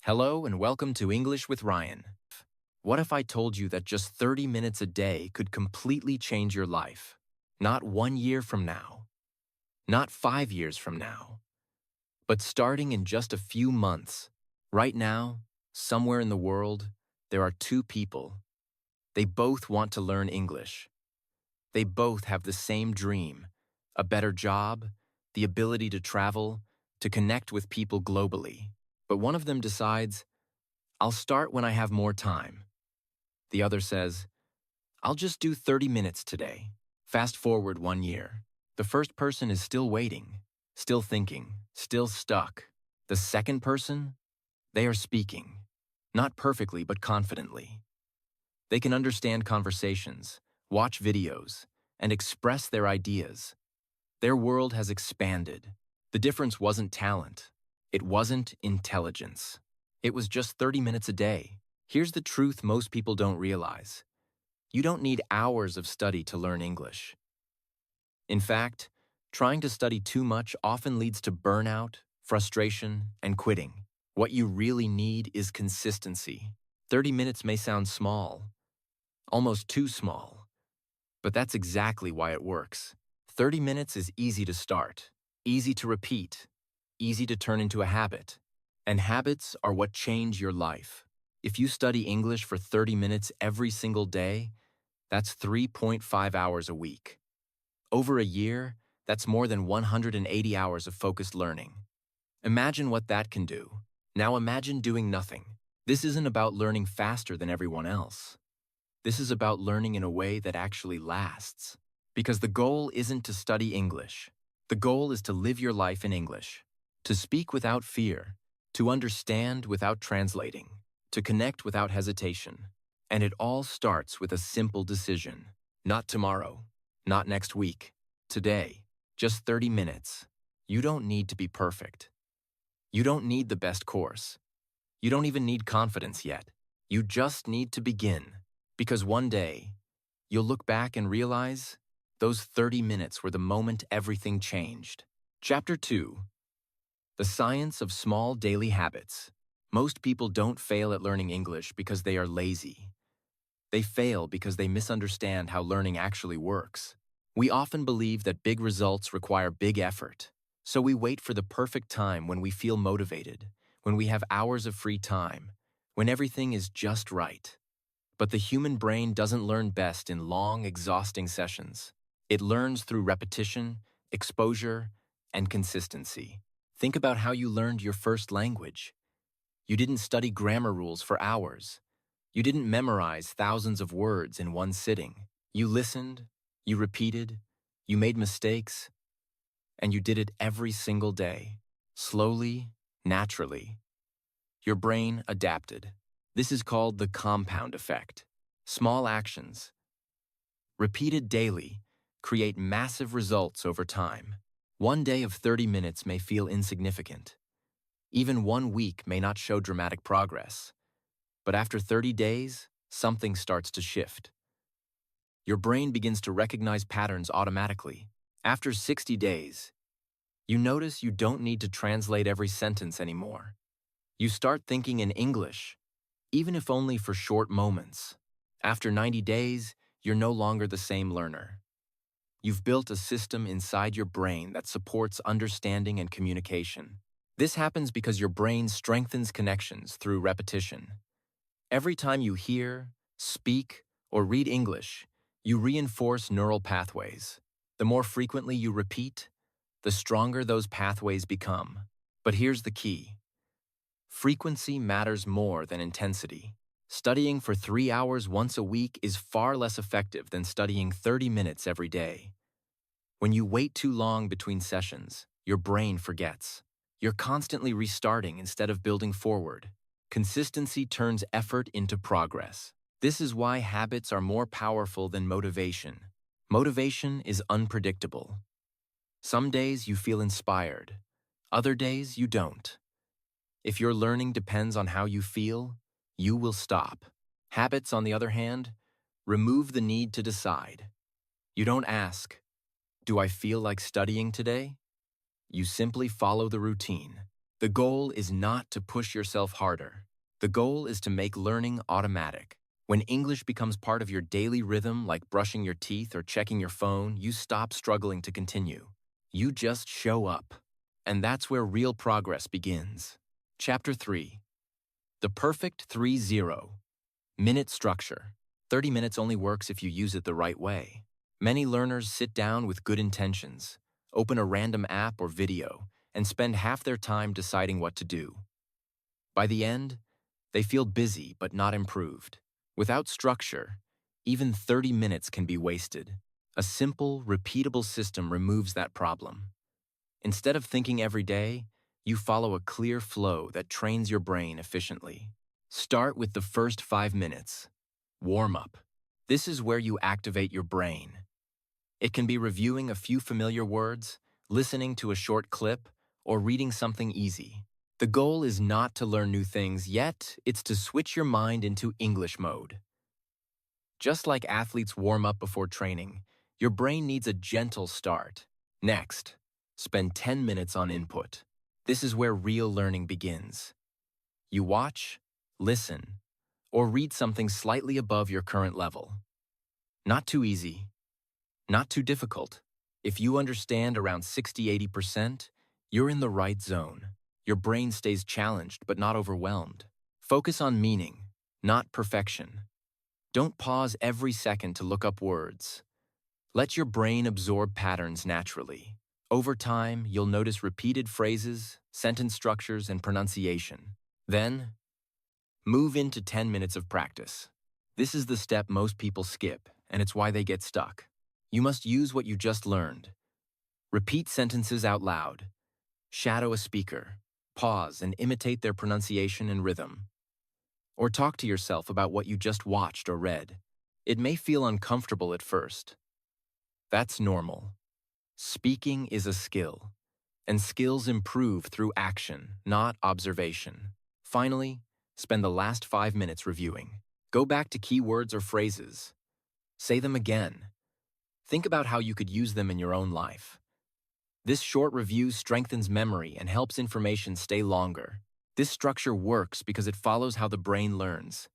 Hello and welcome to English with Ryan. What if I told you that just 30 minutes a day could completely change your life? Not 1 year from now, not 5 years from now, but starting in just a few months. Right now, somewhere in the world, there are two people. They both want to learn English. They both have the same dream, a better job, the ability to travel, to connect with people globally. But one of them decides, I'll start when I have more time. The other says, I'll just do 30 minutes today. Fast forward 1 year. The first person is still waiting, still thinking, still stuck. The second person, they are speaking. Not perfectly, but confidently. They can understand conversations, watch videos, and express their ideas. Their world has expanded. The difference wasn't talent. It wasn't intelligence. It was just 30 minutes a day. Here's the truth most people don't realize. You don't need hours of study to learn English. In fact, trying to study too much often leads to burnout, frustration, and quitting. What you really need is consistency. 30 minutes may sound small, almost too small, but that's exactly why it works. 30 minutes is easy to start, easy to repeat, easy to turn into a habit. And habits are what change your life. If you study English for 30 minutes every single day, that's 3.5 hours a week. Over a year, that's more than 180 hours of focused learning. Imagine what that can do. Now imagine doing nothing. This isn't about learning faster than everyone else. This is about learning in a way that actually lasts. Because the goal isn't to study English. The goal is to live your life in English, to speak without fear, to understand without translating, to connect without hesitation. And it all starts with a simple decision. Not tomorrow, not next week, today, just 30 minutes. You don't need to be perfect. You don't need the best course. You don't even need confidence yet. You just need to begin. Because one day, you'll look back and realize those 30 minutes were the moment everything changed. Chapter 2. The Science of Small Daily Habits. Most people don't fail at learning English because they are lazy. They fail because they misunderstand how learning actually works. We often believe that big results require big effort. So we wait for the perfect time when we feel motivated, when we have hours of free time, when everything is just right. But the human brain doesn't learn best in long, exhausting sessions. It learns through repetition, exposure, and consistency. Think about how you learned your first language. You didn't study grammar rules for hours. You didn't memorize thousands of words in one sitting. You listened, you repeated, you made mistakes, and you did it every single day, slowly, naturally. Your brain adapted. This is called the compound effect. Small actions, repeated daily, create massive results over time. One day of 30 minutes may feel insignificant. Even 1 week may not show dramatic progress. But after 30 days, something starts to shift. Your brain begins to recognize patterns automatically. After 60 days, you notice you don't need to translate every sentence anymore. You start thinking in English, even if only for short moments. After 90 days, you're no longer the same learner. You've built a system inside your brain that supports understanding and communication. This happens because your brain strengthens connections through repetition. Every time you hear, speak, or read English, you reinforce neural pathways. The more frequently you repeat, the stronger those pathways become. But here's the key. Frequency matters more than intensity. Studying for 3 hours once a week is far less effective than studying 30 minutes every day. When you wait too long between sessions, your brain forgets. You're constantly restarting instead of building forward. Consistency turns effort into progress. This is why habits are more powerful than motivation. Motivation is unpredictable. Some days you feel inspired. Other days you don't. If your learning depends on how you feel, you will stop. Habits, on the other hand, remove the need to decide. You don't ask, do I feel like studying today? You simply follow the routine. The goal is not to push yourself harder. The goal is to make learning automatic. When English becomes part of your daily rhythm, like brushing your teeth or checking your phone, you stop struggling to continue. You just show up. And that's where real progress begins. Chapter 3. The perfect 3-0. Minute structure. 30 minutes only works if you use it the right way. Many learners sit down with good intentions, open a random app or video, and spend half their time deciding what to do. By the end, they feel busy but not improved. Without structure, even 30 minutes can be wasted. A simple, repeatable system removes that problem. Instead of thinking every day, you follow a clear flow that trains your brain efficiently. Start with the first 5 minutes. Warm up. This is where you activate your brain. It can be reviewing a few familiar words, listening to a short clip, or reading something easy. The goal is not to learn new things, yet it's to switch your mind into English mode. Just like athletes warm up before training, your brain needs a gentle start. Next, spend 10 minutes on input. This is where real learning begins. You watch, listen, or read something slightly above your current level. Not too easy, not too difficult. If you understand around 60–80%, you're in the right zone. Your brain stays challenged but not overwhelmed. Focus on meaning, not perfection. Don't pause every second to look up words. Let your brain absorb patterns naturally. Over time, you'll notice repeated phrases, sentence structures, and pronunciation. Then, move into 10 minutes of practice. This is the step most people skip, and it's why they get stuck. You must use what you just learned. Repeat sentences out loud. Shadow a speaker. Pause and imitate their pronunciation and rhythm. Or talk to yourself about what you just watched or read. It may feel uncomfortable at first. That's normal. Speaking is a skill, and skills improve through action, not observation. Finally, spend the last 5 minutes reviewing. Go back to keywords or phrases. Say them again. Think about how you could use them in your own life. This short review strengthens memory and helps information stay longer. This structure works because it follows how the brain learns.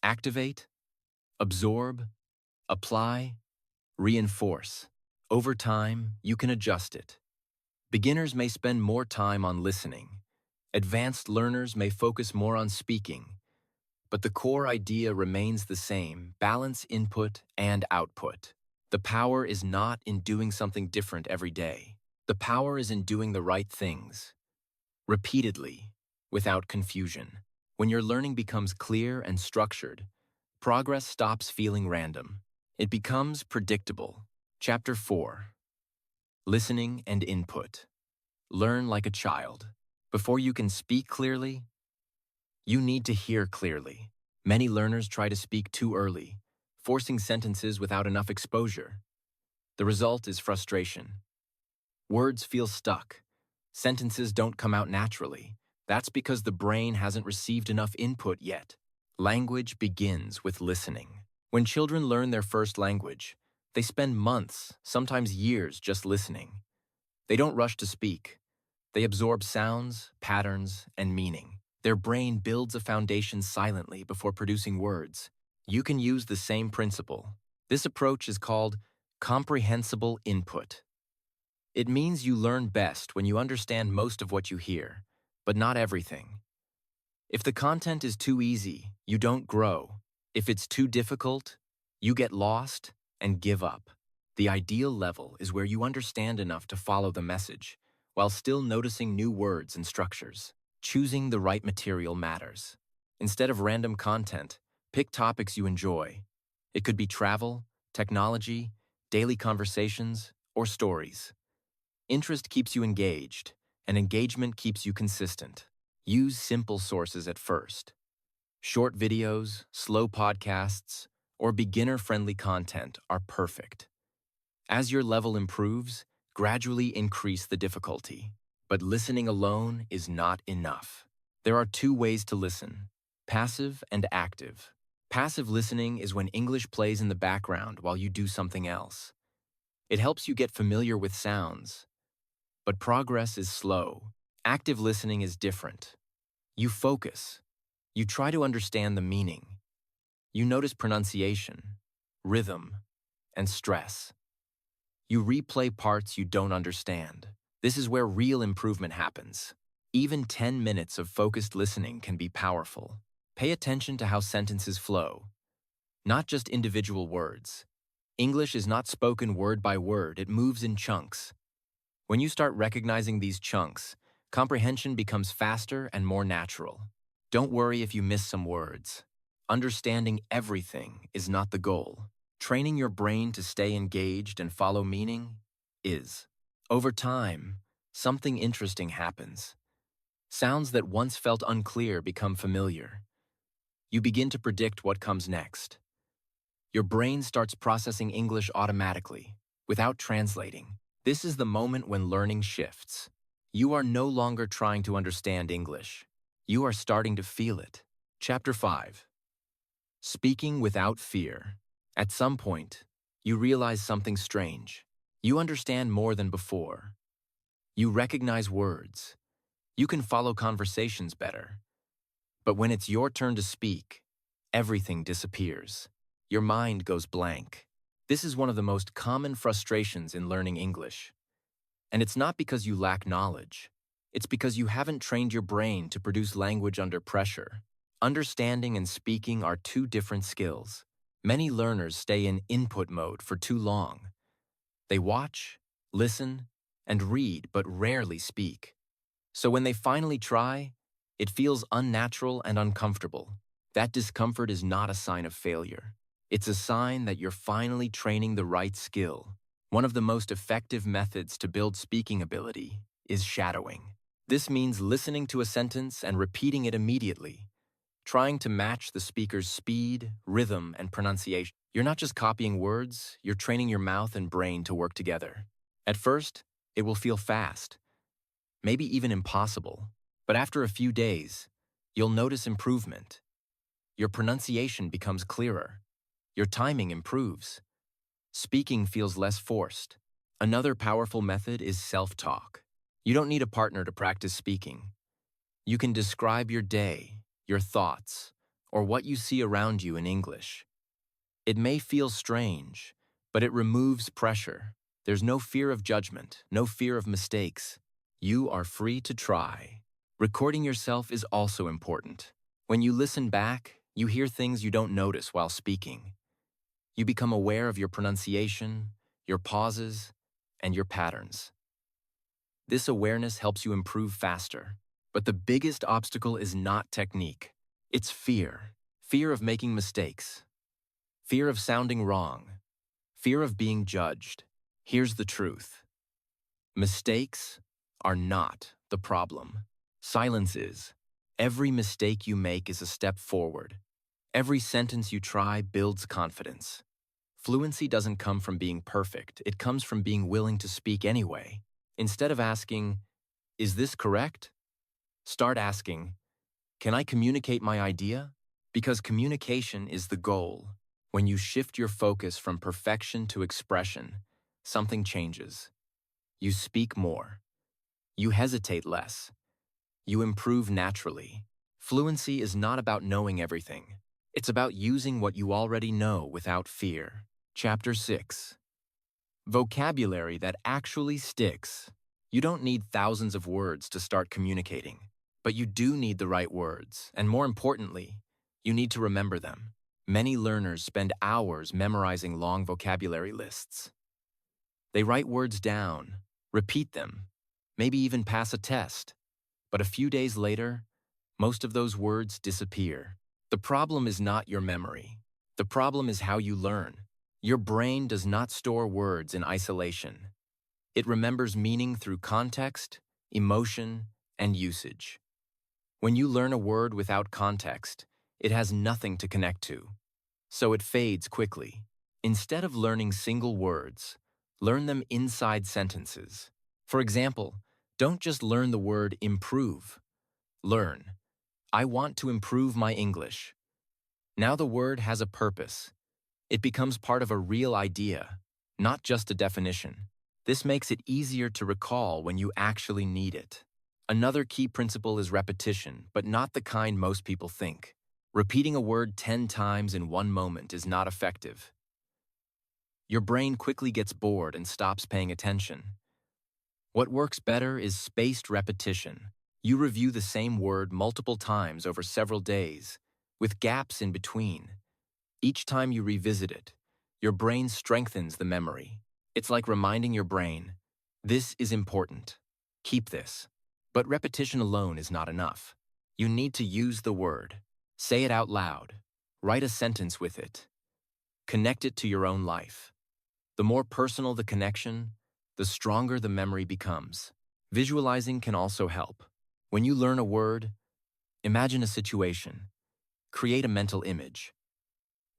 Activate, absorb, apply, reinforce. Over time, you can adjust it. Beginners may spend more time on listening. Advanced learners may focus more on speaking. But the core idea remains the same: balance input and output. The power is not in doing something different every day. The power is in doing the right things, repeatedly, without confusion. When your learning becomes clear and structured, progress stops feeling random. It becomes predictable. Chapter 4. Listening and input. Learn like a child. Before you can speak clearly, you need to hear clearly. Many learners try to speak too early, forcing sentences without enough exposure. The result is frustration. Words feel stuck. Sentences don't come out naturally. That's because the brain hasn't received enough input yet. Language begins with listening. When children learn their first language, they spend months, sometimes years, just listening. They don't rush to speak. They absorb sounds, patterns, and meaning. Their brain builds a foundation silently before producing words. You can use the same principle. This approach is called comprehensible input. It means you learn best when you understand most of what you hear, but not everything. If the content is too easy, you don't grow. If it's too difficult, you get lost and give up. The ideal level is where you understand enough to follow the message, while still noticing new words and structures. Choosing the right material matters. Instead of random content, pick topics you enjoy. It could be travel, technology, daily conversations, or stories. Interest keeps you engaged, and engagement keeps you consistent. Use simple sources at first. Short videos, slow podcasts, or beginner-friendly content are perfect. As your level improves, gradually increase the difficulty. But listening alone is not enough. There are 2 ways to listen: passive and active. Passive listening is when English plays in the background while you do something else. It helps you get familiar with sounds. But progress is slow. Active listening is different. You focus. You try to understand the meaning. You notice pronunciation, rhythm, and stress. You replay parts you don't understand. This is where real improvement happens. Even 10 minutes of focused listening can be powerful. Pay attention to how sentences flow, not just individual words. English is not spoken word by word, it moves in chunks. When you start recognizing these chunks, comprehension becomes faster and more natural. Don't worry if you miss some words. Understanding everything is not the goal. Training your brain to stay engaged and follow meaning is. Over time, something interesting happens. Sounds that once felt unclear become familiar. You begin to predict what comes next. Your brain starts processing English automatically, without translating. This is the moment when learning shifts. You are no longer trying to understand English. You are starting to feel it. Chapter 5. Speaking without fear. At some point, you realize something strange. You understand more than before. You recognize words. You can follow conversations better. But when it's your turn to speak, everything disappears. Your mind goes blank. This is one of the most common frustrations in learning English. And it's not because you lack knowledge. It's because you haven't trained your brain to produce language under pressure. Understanding and speaking are two different skills. Many learners stay in input mode for too long. They watch, listen, and read, but rarely speak. So when they finally try, it feels unnatural and uncomfortable. That discomfort is not a sign of failure. It's a sign that you're finally training the right skill. One of the most effective methods to build speaking ability is shadowing. This means listening to a sentence and repeating it immediately, trying to match the speaker's speed, rhythm, and pronunciation. You're not just copying words, you're training your mouth and brain to work together. At first, it will feel fast, maybe even impossible. But after a few days, you'll notice improvement. Your pronunciation becomes clearer. Your timing improves. Speaking feels less forced. Another powerful method is self-talk. You don't need a partner to practice speaking. You can describe your day, your thoughts, or what you see around you in English. It may feel strange, but it removes pressure. There's no fear of judgment, no fear of mistakes. You are free to try. Recording yourself is also important. When you listen back, you hear things you don't notice while speaking. You become aware of your pronunciation, your pauses, and your patterns. This awareness helps you improve faster. But the biggest obstacle is not technique. It's fear. Fear of making mistakes. Fear of sounding wrong. Fear of being judged. Here's the truth. Mistakes are not the problem. Silence is. Every mistake you make is a step forward. Every sentence you try builds confidence. Fluency doesn't come from being perfect. It comes from being willing to speak anyway. Instead of asking, "Is this correct?" start asking, "Can I communicate my idea?" Because communication is the goal. When you shift your focus from perfection to expression, something changes. You speak more. You hesitate less. You improve naturally. Fluency is not about knowing everything. It's about using what you already know without fear. Chapter 6. Vocabulary that actually sticks. You don't need thousands of words to start communicating, but you do need the right words, and more importantly, you need to remember them. Many learners spend hours memorizing long vocabulary lists. They write words down, repeat them, maybe even pass a test. But a few days later, most of those words disappear. The problem is not your memory. The problem is how you learn. Your brain does not store words in isolation. It remembers meaning through context, emotion, and usage. When you learn a word without context, it has nothing to connect to, so it fades quickly. Instead of learning single words, learn them inside sentences. For example, don't just learn the word improve. Learn, "I want to improve my English." Now the word has a purpose. It becomes part of a real idea, not just a definition. This makes it easier to recall when you actually need it. Another key principle is repetition, but not the kind most people think. Repeating a word 10 times in one moment is not effective. Your brain quickly gets bored and stops paying attention. What works better is spaced repetition. You review the same word multiple times over several days, with gaps in between. Each time you revisit it, your brain strengthens the memory. It's like reminding your brain, this is important. Keep this. But repetition alone is not enough. You need to use the word. Say it out loud. Write a sentence with it. Connect it to your own life. The more personal the connection, the stronger the memory becomes. Visualizing can also help. When you learn a word, imagine a situation. Create a mental image.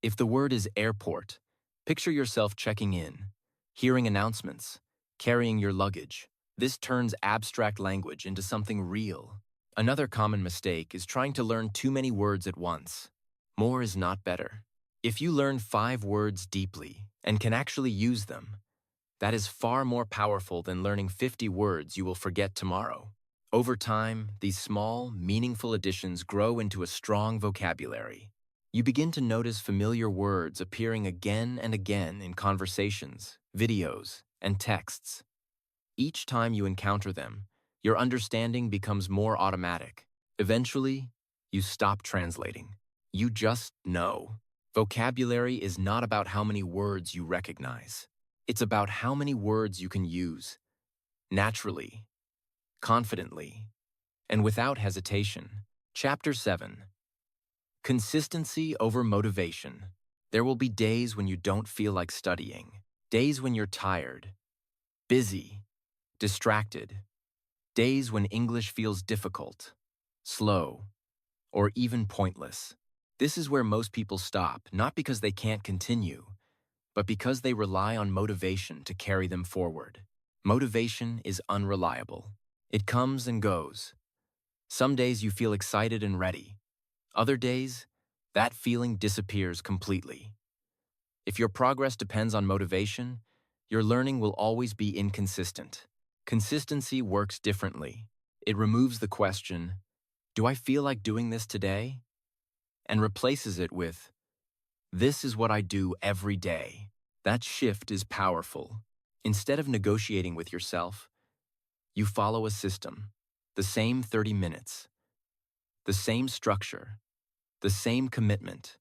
If the word is airport, picture yourself checking in, hearing announcements, carrying your luggage. This turns abstract language into something real. Another common mistake is trying to learn too many words at once. More is not better. If you learn 5 words deeply and can actually use them, that is far more powerful than learning 50 words you will forget tomorrow. Over time, these small, meaningful additions grow into a strong vocabulary. You begin to notice familiar words appearing again and again in conversations, videos, and texts. Each time you encounter them, your understanding becomes more automatic. Eventually, you stop translating. You just know. Vocabulary is not about how many words you recognize. It's about how many words you can use, naturally, confidently, and without hesitation. Chapter 7. Consistency over motivation. There will be days when you don't feel like studying, days when you're tired, busy, distracted, days when English feels difficult, slow, or even pointless. This is where most people stop, not because they can't continue, but because they rely on motivation to carry them forward. Motivation is unreliable. It comes and goes. Some days you feel excited and ready. Other days, that feeling disappears completely. If your progress depends on motivation, your learning will always be inconsistent. Consistency works differently. It removes the question, do I feel like doing this today? And replaces it with, this is what I do every day. That shift is powerful. Instead of negotiating with yourself, you follow a system, the same 30 minutes, the same structure, the same commitment,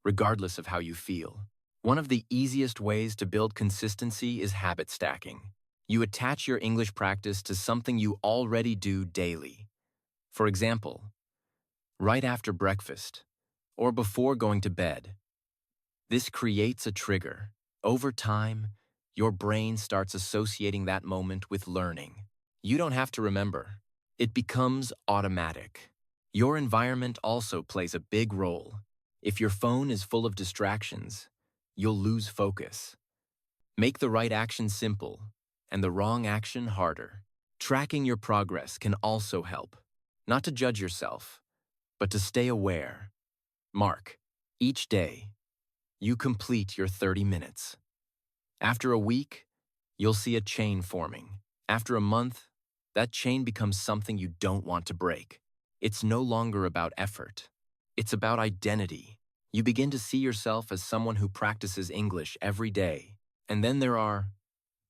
regardless of how you feel. One of the easiest ways to build consistency is habit stacking. You attach your English practice to something you already do daily. For example, right after breakfast or before going to bed. This creates a trigger. Over time, your brain starts associating that moment with learning. You don't have to remember. It becomes automatic. Your environment also plays a big role. If your phone is full of distractions, you'll lose focus. Make the right action simple and the wrong action harder. Tracking your progress can also help. Not to judge yourself, but to stay aware. Mark, each day, you complete your 30 minutes. After a week, you'll see a chain forming. After a month, that chain becomes something you don't want to break. It's no longer about effort. It's about identity. You begin to see yourself as someone who practices English every day. And then there are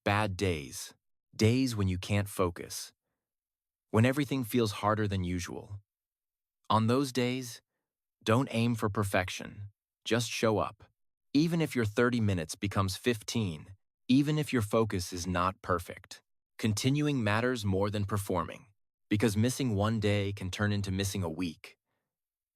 bad days. Days when you can't focus. When everything feels harder than usual. On those days, don't aim for perfection. Just show up. Even if your 30 minutes becomes 15, even if your focus is not perfect. Continuing matters more than performing, because missing one day can turn into missing a week.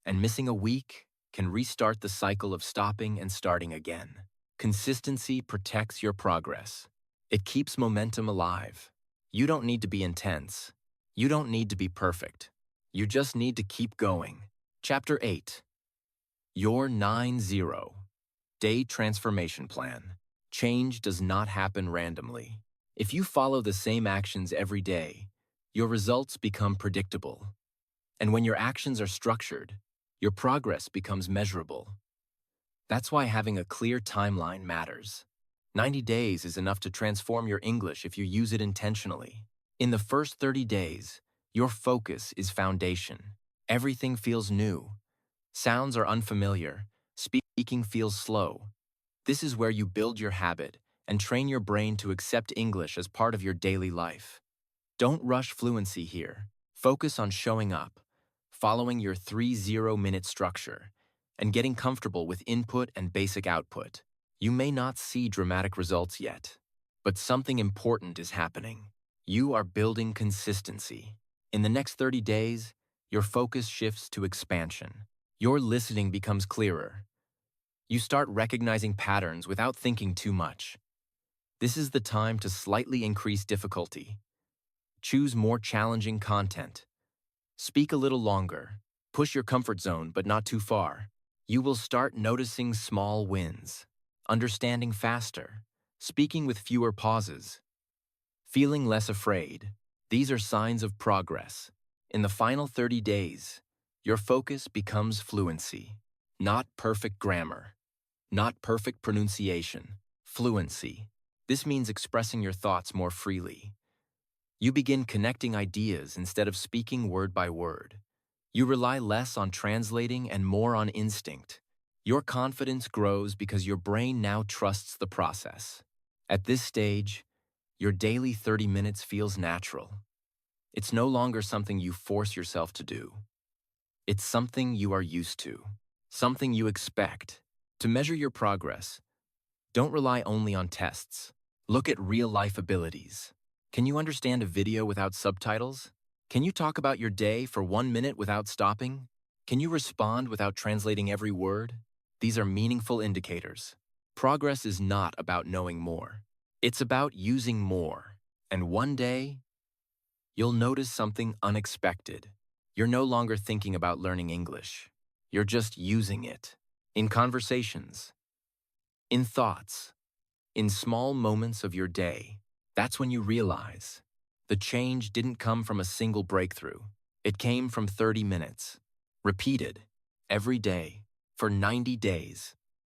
And missing a week can restart the cycle of stopping and starting again. Consistency protects your progress. It keeps momentum alive. You don't need to be intense. You don't need to be perfect. You just need to keep going. Chapter 8. Your 9-0 Day Transformation Plan. Change does not happen randomly. If you follow the same actions every day, your results become predictable. And when your actions are structured, your progress becomes measurable. That's why having a clear timeline matters. 90 days is enough to transform your English if you use it intentionally. In the first 30 days, Your focus is foundation. Everything feels new. Sounds are unfamiliar. Speaking feels slow. This is where you build your habit and train your brain to accept English as part of your daily life. Don't rush fluency here. Focus on showing up, following your 3-0-minute structure, and getting comfortable with input and basic output. You may not see dramatic results yet, but something important is happening. You are building consistency. In the next 30 days, your focus shifts to expansion. Your listening becomes clearer. You start recognizing patterns without thinking too much. This is the time to slightly increase difficulty. Choose more challenging content. Speak a little longer. Push your comfort zone, but not too far. You will start noticing small wins, understanding faster, speaking with fewer pauses, feeling less afraid. These are signs of progress. In the final 30 days, your focus becomes fluency, not perfect grammar, not perfect pronunciation, fluency. This means expressing your thoughts more freely. You begin connecting ideas instead of speaking word by word. You rely less on translating and more on instinct. Your confidence grows because your brain now trusts the process. At this stage, your daily 30 minutes feels natural. It's no longer something you force yourself to do. It's something you are used to, something you expect. To measure your progress, don't rely only on tests. Look at real-life abilities. Can you understand a video without subtitles? Can you talk about your day for 1 minute without stopping? Can you respond without translating every word? These are meaningful indicators. Progress is not about knowing more. It's about using more. And one day, you'll notice something unexpected. You're no longer thinking about learning English. You're just using it. In conversations, in thoughts, in small moments of your day. That's when you realize the change didn't come from a single breakthrough. It came from 30 minutes, repeated every day for 90 days.